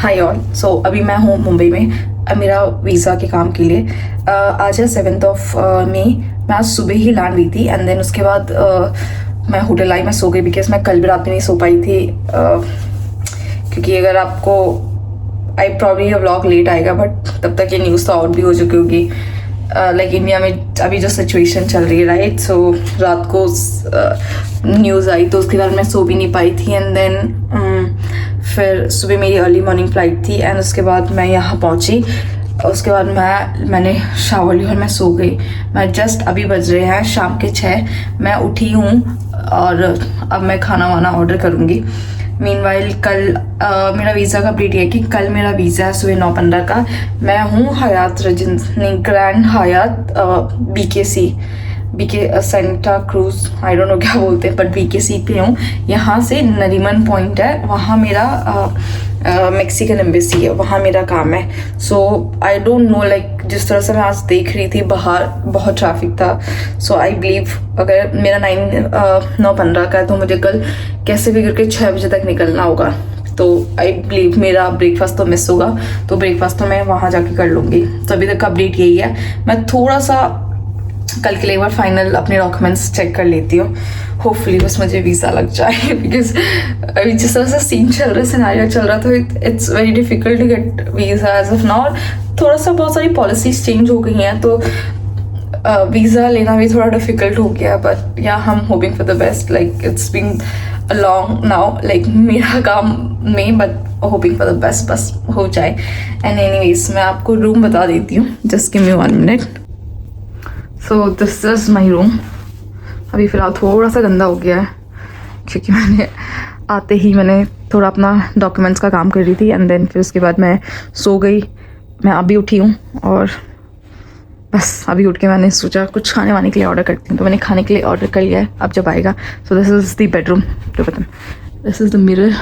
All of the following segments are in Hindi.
Hi all. सो अभी मैं हूँ मुंबई में मेरा वीज़ा के काम के लिए। आज है 7th ऑफ मई। मैं आज सुबह ही लैंड हुई थी एंड देन उसके बाद मैं होटल आई, मैं सो गई बिकॉज मैं कल भी रात में नहीं सो पाई थी। क्योंकि अगर आपको आई प्रॉब्ली ये व्लॉग लेट आएगा बट तब तक ये न्यूज़ तो आउट भी हो चुकी होगी। लाइक इंडिया में अभी जो सिचुएशन चल रही है, राइट। सो रात को न्यूज़ आई तो उसके बाद मैं सो भी नहीं पाई थी एंड देन फिर सुबह मेरी अर्ली मॉर्निंग फ्लाइट थी एंड उसके बाद मैं यहाँ पहुँची। उसके बाद मैंने शावर ली और मैं सो गई। मैं जस्ट अभी बज रहे हैं शाम के 6। मैं उठी हूँ और अब मैं खाना वाना ऑर्डर करूँगी। मीनवाइल कल मेरा वीज़ा का अपडेट है कि कल मेरा वीज़ा है सुबह 9:15 का। मैं हूँ हयात नहीं, Grand Hyatt BK Santacruz, I don't know क्या बोलते हैं, बट बीकेसी पे हूँ। यहाँ से नरीमन पॉइंट है, वहाँ मेरा मेक्सिकन एम्बेसी है, वहाँ मेरा काम है। सो आई डोंट नो, लाइक जिस तरह से मैं आज देख रही थी बाहर बहुत ट्रैफिक था। सो आई बिलीव अगर मेरा 9:15 का है तो मुझे कल कैसे भी करके 6 बजे तक निकलना होगा। तो आई बिलीव मेरा ब्रेकफास्ट तो मिस होगा, तो ब्रेकफास्ट तो मैं वहाँ जाके कर लूँगी। तो अभी तक का अपडेट यही है। मैं थोड़ा सा कल के लिए एक बार फाइनल अपने डॉक्यूमेंट्स चेक कर लेती हूँ। होपफुली बस मुझे वीज़ा लग जाए बिकॉज अभी जिस तरह से सीन चल रहा है, सिनेरियो चल रहा, तो it's very difficult to get visa as of now. थोड़ा सा बहुत सारी पॉलिसीज चेंज हो गई हैं तो वीज़ा लेना भी थोड़ा डिफिकल्ट हो गया। बट या हम hoping for the best, like it's been long now, like मेरा काम में, but hoping for the best बस हो जाए। एंड एनीवेज मैं आपको रूम बता देती हूँ, just give me 1 minute. So this is my room. अभी फ़िलहाल थोड़ा सा गंदा हो गया है क्योंकि मैंने आते ही मैंने थोड़ा अपना डॉक्यूमेंट्स का काम कर रही थी एंड देन फिर उसके बाद मैं सो गई। मैं अभी उठी हूँ और बस अभी उठ के मैंने सोचा कुछ खाने वाने के लिए ऑर्डर करती हूँ, तो मैंने खाने के लिए ऑर्डर कर लिया है। अब जब आएगा, so this is the bedroom, जो पता, this is the mirror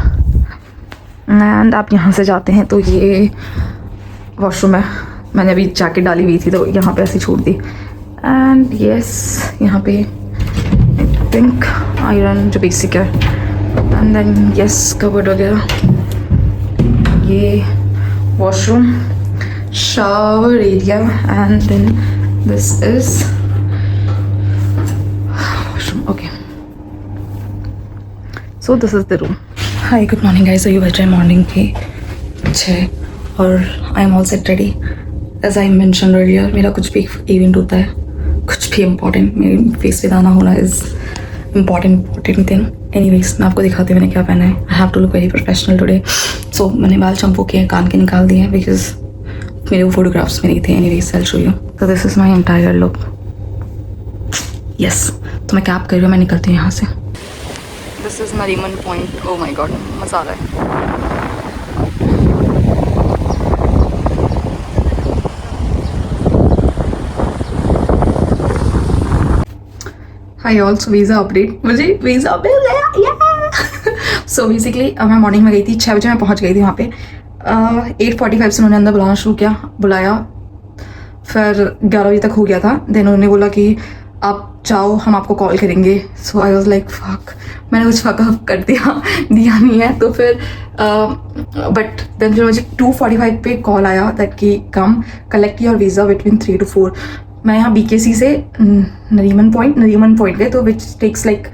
and आप यहाँ से जाते हैं तो ये वॉशरूम है। मैंने अभी जैकेट डाली हुई थी तो यहाँ पे ऐसे छोड़ दी। एंड यस, यहाँ पे आई थिंक आयरन जो बेसिक है, एंड देन यस कबर्ड वगैरह, ये washroom, shower area, and then this is washroom. Okay, so this is the room. Hi, good morning guys. अभी बज रहे मॉर्निंग के 6 और I am all set ready. As I mention earlier, मेरा कुछ भी इवेंट होता है, कुछ भी इम्पॉर्टेंट, मेरे फेस पे दाना होना इज़ इम्पॉर्टेंट थिंग। एनीवेज मैं आपको दिखाती हूँ मैंने क्या पहना है। I have to look very professional today. So मैंने बाल शैम्पू किए, कान के निकाल दिए हैं बिकॉज मेरे वो फोटोग्राफ्स में नहीं थे। Anyways I will show you. तो this is my entire look. Yes, तो मैं कैब कर रही हूँ, मैं निकलती हूँ यहाँ से। This is Nariman point. Oh my God, मज़ा आ रहा है। हाई ऑल, सो वीज़ा अपडेट, मुझे वीज़ा मिल गया। सो बेसिकली मैं मॉर्निंग में गई थी, 6 बजे मैं पहुंच गई थी वहाँ पे। 8:45 से उन्होंने अंदर बुलाना शुरू किया, बुलाया, फिर 11 बजे तक हो गया था। देन उन्होंने बोला कि आप जाओ, हम आपको कॉल करेंगे। सो आई वॉज लाइक फक, मैंने कुछ फक कर दिया नहीं है। तो फिर बट देन फिर मुझे 2:45 पे कॉल आया दैट कि come collect your visa between 3 to 4। मैं यहाँ BKC से नरीमन पॉइंट गए, तो which takes like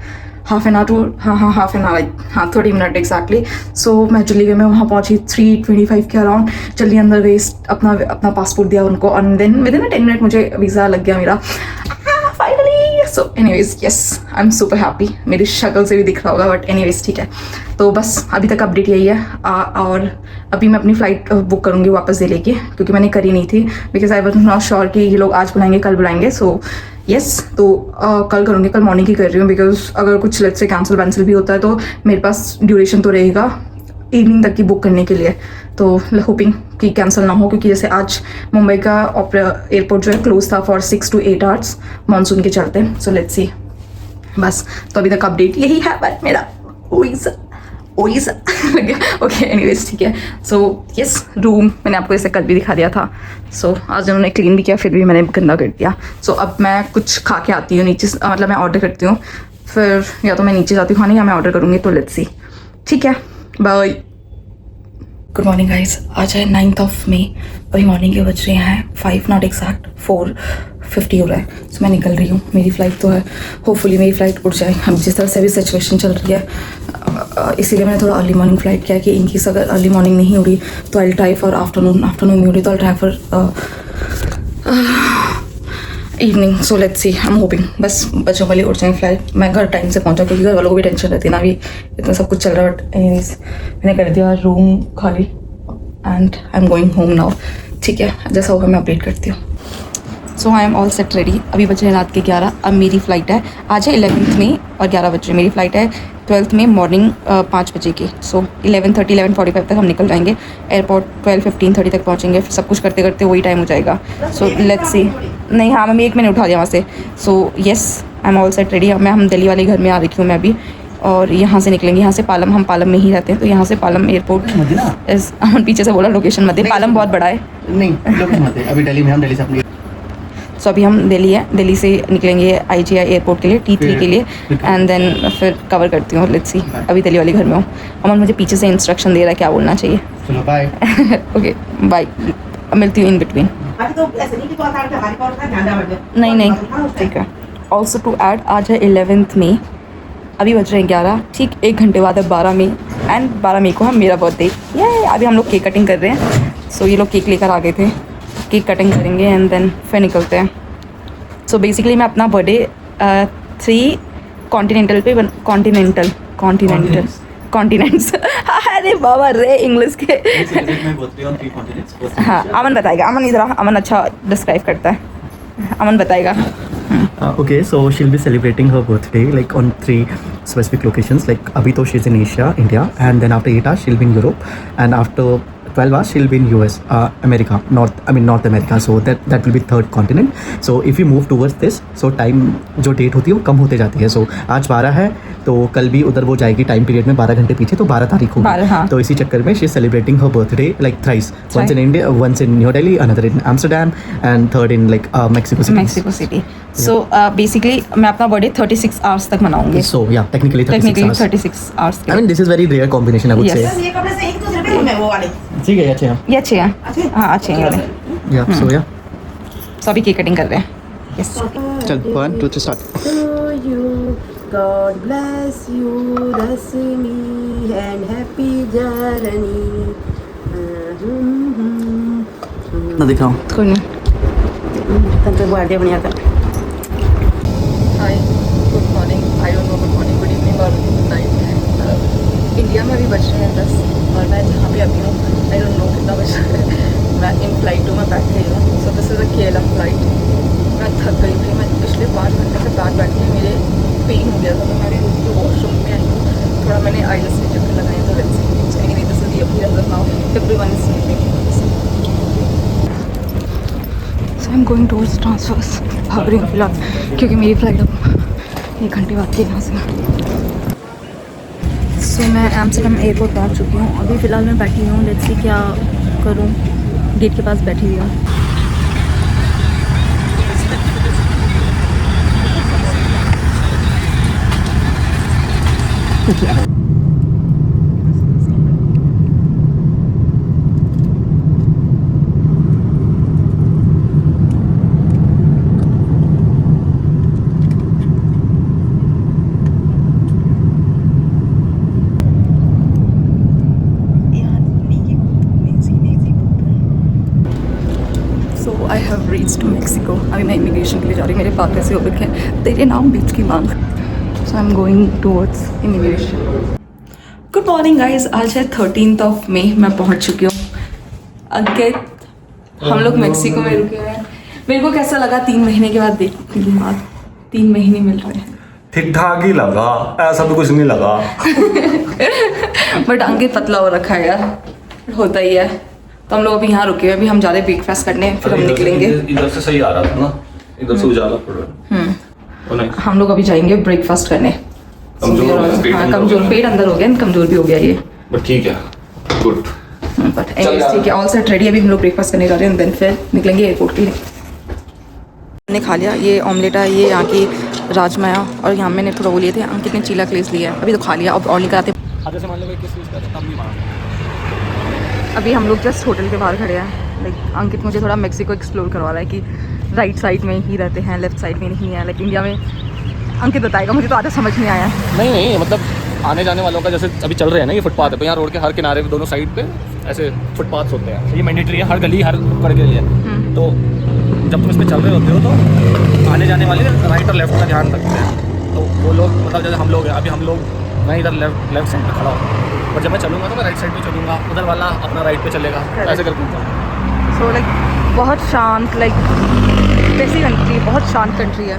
half an hour to half an hour, 30 minute exactly. So मैं जल्दी गई, मैं वहाँ पहुँची 3:25 के अराउंड। जल्दी अंदर गई, अपना पासपोर्ट दिया उनको and then within 10 minute मुझे वीज़ा लग गया मेरा finally. So anyways yes, I am super happy. मेरी शक्ल से भी दिख रहा होगा बट एनीवेज ठीक है। तो बस अभी तक अपडेट यही है। और अभी मैं अपनी फ़्लाइट बुक करूँगी वापस दिल्ली की, क्योंकि मैंने करी नहीं थी because I was not sure कि ये लोग आज बुलाएंगे कल बुलाएंगे। सो यस, तो कल करूँगी, कल मॉर्निंग ही कर रही हूँ बिकॉज अगर कुछ लेट से कैंसिल भी होता है तो मेरे पास ड्यूरेशन तो रहेगा इवनिंग तक की बुक करने के लिए। तो होपिंग कि कैंसिल ना हो, क्योंकि जैसे आज मुंबई का एयरपोर्ट जो है क्लोज था फॉर 6 to 8 आवर्स मानसून के चलते। सो लेट्स सी, बस तो अभी तक अपडेट यही है। बट मेरा ओइज़ लग गया। ओके एनीवेज ठीक है। सो यस, रूम मैंने आपको जैसे कल भी दिखा दिया था। सो आज उन्होंने क्लीन भी किया, फिर भी मैंने गंदा कर दिया। सो अब मैं कुछ खा के आती हूँ नीचे, मतलब मैं ऑर्डर करती हूँ, फिर या तो मैं नीचे जाती हूँ खाने या मैं ऑर्डर करूँगी। तो लेट्स सी, ठीक है, बाय। गुड मॉर्निंग गाइस, आज है 9th ऑफ मई। अभी मॉर्निंग के बज रहे हैं 5 नॉट एग्जैक्ट 4:50 हो रहा है। सो मैं निकल रही हूँ। मेरी फ़्लाइट तो है, होपफुली मेरी फ़्लाइट उड़ जाए। अब जिस तरह से भी सिचुएशन चल रही है इसीलिए मैंने थोड़ा अर्ली मॉर्निंग फ़्लाइट किया कि इनकेस अगर अर्ली मॉर्निंग नहीं उड़ी तो आई ट्राई फॉर आफ्टरनून नहीं उड़ी तो I try for evening. So let's see, I am hoping बस बच्चों वाली उड़ जाए फ्लाइट, मैं घर टाइम से पहुंचा, क्योंकि घर वालों को भी टेंशन रहती है ना, अभी इतना सब कुछ चल रहा है। बट एनीवेज मैंने कर दिया रूम खाली and I am going home now. ठीक है, जैसा होगा मैं अपडेट करती हूँ। So I am all set ready. अभी बज रहे रात के 11। अब मेरी फ़्लाइट है, आज है 11th में और 11 बज रहे। मेरी फ़्लाइट है 12th में मॉर्निंग 5 बजे की। सो 11:45 तक हम निकल जाएंगे एयरपोर्ट। 12:30 तक पहुँचेंगे। फिर सब कुछ करते करते वही टाइम हो जाएगा। So let's see. नहीं, हाँ मम्मी, एक मैंने उठा दिया वहाँ से। So yes, I am all set ready. अब हम दिल्ली वाले घर में आ रही हूँ मैं अभी, और यहाँ से निकलेंगे। यहाँ से पालम, हम पालम में ही रहते हैं, तो यहाँ से पालम एयरपोर्ट इस हम पीछे से बोला लोकेशन मत दे, पालम बहुत बड़ा है। नहीं, लोकेशन मत दे। अभी दिल्ली में, हम दिल्ली से अपनी सो अभी हम दिल्ली है, दिल्ली से निकलेंगे IGI एयरपोर्ट के लिए, T3 के लिए, एंड देन फिर कवर करती हूँ। लेट्स सी, अभी दिल्ली वाले घर में हूँ। अमन मुझे पीछे से इंस्ट्रक्शन दे रहा है क्या बोलना चाहिए। चलो बाय। ओके बाय, मिलती हूँ इन बिटवीन। नहीं ठीक है। ऑल्सो टू ऐड, आज है 11th मई, अभी बज रहे हैं 11। ठीक 1 घंटे बाद है 12 मई, एंड 12 मई को है मेरा बर्थडे। ये अभी हम लोग केक कटिंग कर रहे हैं। सो ये लोग केक लेकर आ गए थे, केक कटिंग करेंगे एंड देन फिर निकलते हैं। सो बेसिकली मैं अपना बर्थडे 3 कॉन्टिनेंटल पे कॉन्टिनेंट्स अरे बाबा रे इंग्लिश के हाँ, अमन बताएगा। अमन इधर, अमन अच्छा डिस्क्राइब करता है, अमन बताएगा। Okay, so she'll be celebrating her birthday like on 3 specific locations. Like abhi to she's in Asia, India, and then after 8 hours she'll be in Europe, and after 12 hours she'll be in US, America, North America. So that will be 3rd continent. So if you move towards this, so time जो डेट होती है वो कम होते जाती है। So आज 12 है तो कल भी उधर वो जाएगी टाइम पीरियड में 12 घंटे पीछे, तो 12 तारीख होगी। हाँ। तो इसी चक्कर में she is celebrating her birthday like thrice, once in India, once in New Delhi, another in Amsterdam, and 3rd in like Mexico City. So basically मैं अपना बर्थडे 36 आवर्स तक मनाऊंगी। So yeah, technically 36 hours. 36 hours. I mean this is very rare combination, I would Yes. say. ये कपड़े से एक दूसरे पे होंगे वो वाले। ठीक है, अच्छे हैं। ये अच्छे हैं, हाँ अच्छे हैं वाले। Yeah, so yeah. सो अभी केक कटिंग कर रहे हैं। यस, चल 1 2 3 start. To you, God bless you, Rasmi, and happy journey. ना दिखाओ। कोई नहीं। तब तो बर्थडे बन जाता। Hi, good morning. I don't know good morning, good evening और गुड नाइट। इंडिया में अभी बज रहे हैं 10 और मैं जहाँ पे अभी हूँ आई डोंट नो कितना बज रहा है। मैं इन फ्लाइट में बैठ गई हूँ। So this is a KLM flight. मैं थक गई थी, मैं पिछले 5 घंटे से बैठ बैठे मेरे पेन हो गया था, तो मैंने रूम के वॉशरूम में आई हूँ। थोड़ा मैंने आईलेस के चक्कर लगाए, तो let's see. Anyway this is the appearance now, everyone is sleeping. So I am going towards transfers. भाग रही हूँ फिलहाल, क्योंकि मेरी फ्लाइट अब 1 घंटे बाद थी यहाँ से। सो मैं एम्स्टर्डम एयरपोर्ट पहुँच चुकी हूँ। अभी फ़िलहाल मैं बैठी हूँ, लेट्स सी क्या करूँ। गेट के पास बैठी हुई हूँ। So I have reached Mexico. अभी मैं इमिग्रेशन के लिए जा रही हूँ। मेरे पापा से हो रखे हैं तेरे नाम बीच की मांग। So I am going towards immigration. Good morning guys, आज है 13th ऑफ मई। मैं पहुँच चुकी हूँ। अंकित, हम लोग मैक्सिको में रुके हुए हैं। मेरे को कैसा लगा 3 महीने के बाद देखने के बाद 3 महीने मिल रहे हैं। ठीक ठाक ही लगा, ऐसा भी कुछ नहीं लगा। बट अंकित पतला हो रखा है यार, होता ही है। तो हम लोग अभी यहाँ रुके हुए, अभी हम जा रहे हैं ब्रेकफास्ट करने, फिर हम निकलेंगे। इधर से सही आ रहा था ना, इधर से उजाला पड़ रहा है। हम लोग अभी जाएंगे ब्रेकफास्ट करने। कमजोर पेट अंदर हो गया, कमजोर भी हो गया ये, बट ठीक है, गुड। बट ठीक है, ऑल सेट रेडी। अभी हम लोग ब्रेकफास्ट करने जा रहे हैं, देन फिर निकलेंगे एयरपोर्ट के लिए। मैंने खा लिया, ये ऑमलेट है, ये यहाँ की राजमा, और यहाँ मैंने थोड़ा वो लिए थे। अंकित ने चीला क्लेस लिया है, अभी तो खा लिया, अब और लेकर आते। अभी हम लोग जस्ट होटल के बाहर खड़े हैं। लाइक अंकित मुझे थोड़ा मेक्सिको एक्सप्लोर करवा रहा है कि राइट साइड में ही रहते हैं, लेफ्ट साइड में नहीं है। लाइक इंडिया में अंकित बताएगा, मुझे तो आधा समझ नहीं आया है। नहीं मतलब आने जाने वालों का जैसे अभी चल रहे हैं ना ये फुटपाथ है, तो यहाँ रोड के हर किनारे पे दोनों साइड पे ऐसे फुटपाथ होते हैं। ये मैंडेटरी है, हर गली हर नुक्कड़ के लिए। तो जब तुम इस पर चल रहे होते हो तो आने जाने वाले राइट और लेफ्ट का ध्यान रखते हैं। तो वो लोग मतलब जैसे हम लोग हैं, अभी हम लोग मैं इधर लेफ्ट साइड पे खड़ा हूँ, और जब मैं चलूँगा तो मैं राइट साइड पे चलूँगा, उधर वाला अपना राइट पे चलेगा, ऐसे करके हूँ। सो लाइक बहुत शांत, लाइक कैसी कंट्री, बहुत शांत कंट्री है।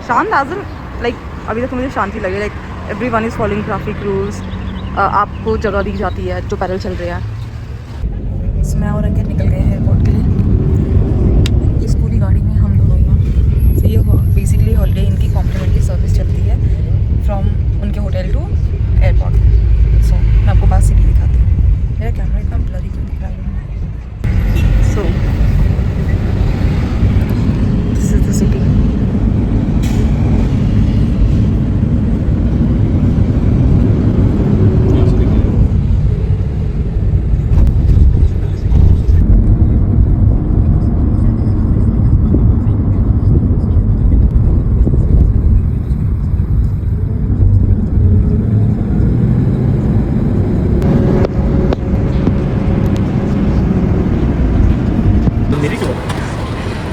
शांत आजम लाइक अभी तक मुझे शांति लगी। Like every one is following traffic rules. आपको जगह दी जाती है जो पैदल चल रहे हैं। मैं और अंकित निकल गए हैं एयरपोर्ट के लिए। इस पूरी गाड़ी में हम दोनों हैं। तो ये बेसिकली हॉलीडे इनकी कॉम्प्लीमेंट्री सर्विस चलती है फ्रॉम उनके होटल टू एयरपोर्ट। सो मैं आपको बात सिटी दिखाती हूँ। मेरा कैमरा इतना ब्लरी क्यों दिख रहा है? सो this is the city.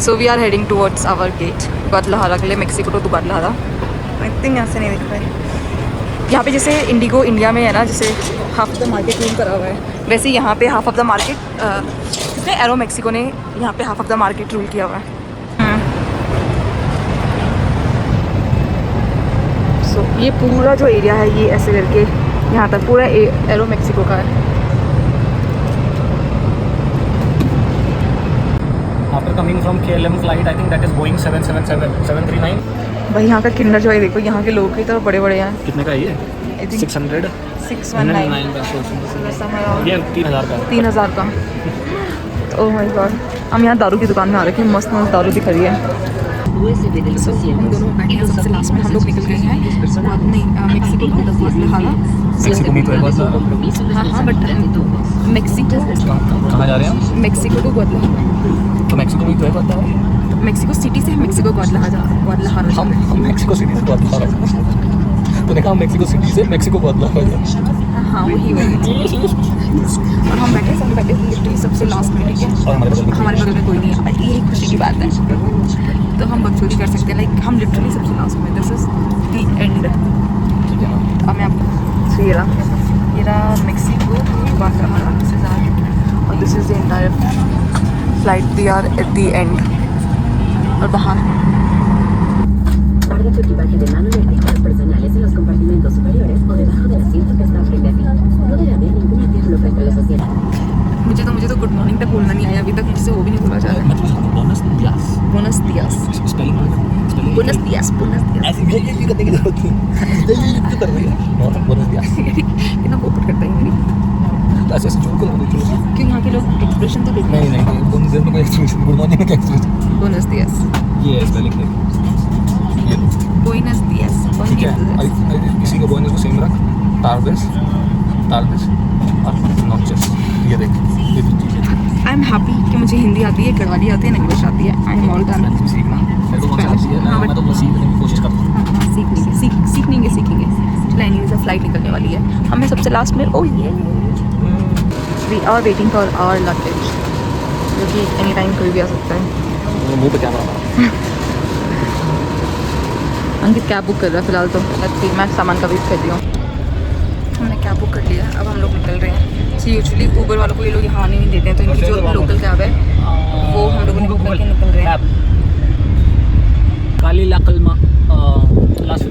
So we are heading towards our gate, गुआदलाहरा के लिए, मेक्सिको टू गुआदलाहरा। आई थिंक यहाँ से नहीं दिख रहा है। यहाँ पे जैसे इंडिगो इंडिया में है ना, जैसे half of the market rule करा हुआ है, वैसे यहाँ पे हाफ ऑफ द मार्केट इसमें एरो मेक्सिको ने यहाँ पे half of the market rule किया हुआ है। सो ये पूरा जो एरिया है ये ऐसे करके यहाँ तक पूरा एरो मेक्सिको का है। After coming from KLM flight, I think that is Boeing 739. भाई यहाँ का किंडर जॉय देखो, यहाँ के लोग की तरह बड़े बड़े हैं। कितने का है ये? I think 600? 619 ये 3000 का। 3000 का। Oh my God. हम यहाँ दारू की दुकान में आ रखे हैं, मस्त मस्त दारू दिख रही है। हम दोनों बैठे हैं सबसे लास्ट में। हम लोग निकल गए हैं मेक्सिको टू गुआदलाहरा। मेक्सिको में तो है बहुत। हाँ बट मेक्सिको कहाँ जा रहे हैं हम? Mexico to Guadalajara. तो मेक्सिको में तो है बहुत। मेक्सिको सिटी से मेक्सिको गुआदलाहरा हम मेक्सिको सिटी से गुआदलाहरा। तो देखा हम मेक्सिको सिटी से मेक्सिको गुआदलाहरा। हाँ वही और हम बैठे सब बैठे लिटरली सबसे लास्ट में, ठीक है। और हमारे बगल में कोई नहीं है, यही खुशी की बात है। तो हम बकचोदी कर सकते हैं, लाइक हम लिटरली सबसे लास्ट में। This is the end. अब मैं आपको ये रहा Mexico Guadalajara, this is our, और this is the entire flight. We are at the end और बाहर Guarda tu equipaje de mano en artículos personales en los compartimentos superiores o debajo del asiento que está frente a ti. No debe haber ningún artículo frente a los asientos. मुझे तो गुड मॉर्निंग तक बोलना नहीं आया अभी तक, मुझसे वो भी नहीं बोला जा रहा है। Bonus diyas. Bonus diyas. Spelling bonus diyas. Bonus diyas. ऐसे ये करने की जरूरत नहीं है। कर रही है बोनस दियास। कितना पोपट करता है मेरी। ऐसे ऐसे जोक कर रही है। क्यों यहाँ के लोग एक्सप्रेशन तो देखते हैं। नहीं बोनस दियास में कोई एक्सप्रेशन, गुड मॉर्निंग में क्या एक्सप्रेशन? बोनस दियास। ये है स्पेलिंग है। बोनस दियास। ठीक है, किसी का बोनस को सेम रख। टार्गेस और नॉक्चस। ये देख, ये भी चीज़ें। आई एम हैप्पी कि मुझे हिंदी आती है, गढ़वाली आती है, इंग्लिश आती है। आई एम ऑल डन। सीखना मैं तो बहुत आती है ना, मैं तो बस सीखने की कोशिश करता हूँ। सीखेंगे। लाइनिंग से फ्लाइट निकलने वाली है, हमें सबसे लास्ट में। ओह ये we are waiting for our luggage, जो कि एनी टाइम कोई भी आ सकता है। मुंह पे क्या मारा? अंकित कैब बुक कर रहा है फिलहाल, तो मैं सामान का वेट कर रही हूँ। हमने कैब बुक कर लिया, अब हम लोग निकल रहे हैं। सो यूजुअली ऊबर वालों को ये लोग यहाँ आने नहीं देते हैं, तो इनकी जो लोकल कैब है वो हम लोगों ने बुक करके निकल रहे हैं। काली लाकलमा लास्ट